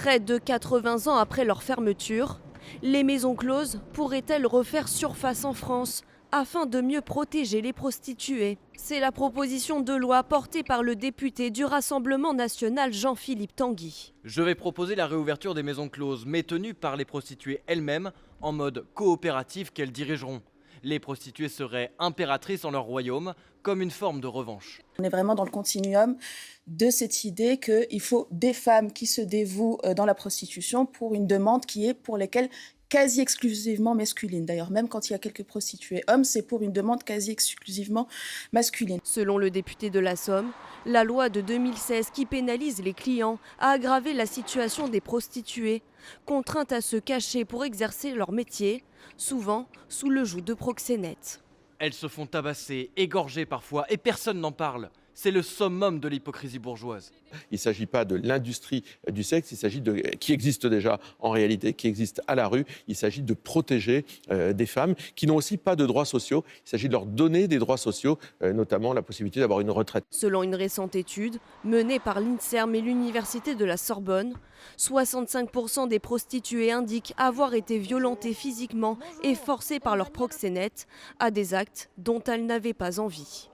Près de 80 ans après leur fermeture, les maisons closes pourraient-elles refaire surface en France afin de mieux protéger les prostituées? C'est la proposition de loi portée par le député du Rassemblement national Jean-Philippe Tanguy. Je vais proposer la réouverture des maisons closes, mais tenues par les prostituées elles-mêmes, en mode coopératif qu'elles dirigeront. Les prostituées seraient impératrices en leur royaume, comme une forme de revanche. On est vraiment dans le continuum de cette idée qu'il faut des femmes qui se dévouent dans la prostitution pour une demande qui est pour lesquelles quasi exclusivement masculine. D'ailleurs, même quand il y a quelques prostituées hommes, c'est pour une demande quasi exclusivement masculine. Selon le député de la Somme, la loi de 2016 qui pénalise les clients a aggravé la situation des prostituées, contraintes à se cacher pour exercer leur métier, souvent sous le joug de proxénètes. Elles se font tabasser, égorger parfois, et personne n'en parle. C'est le summum de l'hypocrisie bourgeoise. Il ne s'agit pas de l'industrie du sexe, il s'agit qui existe déjà en réalité, qui existe à la rue. Il s'agit de protéger des femmes qui n'ont aussi pas de droits sociaux. Il s'agit de leur donner des droits sociaux, notamment la possibilité d'avoir une retraite. Selon une récente étude menée par l'INSERM et l'Université de la Sorbonne, 65% des prostituées indiquent avoir été violentées physiquement et forcées par leurs proxénètes à des actes dont elles n'avaient pas envie.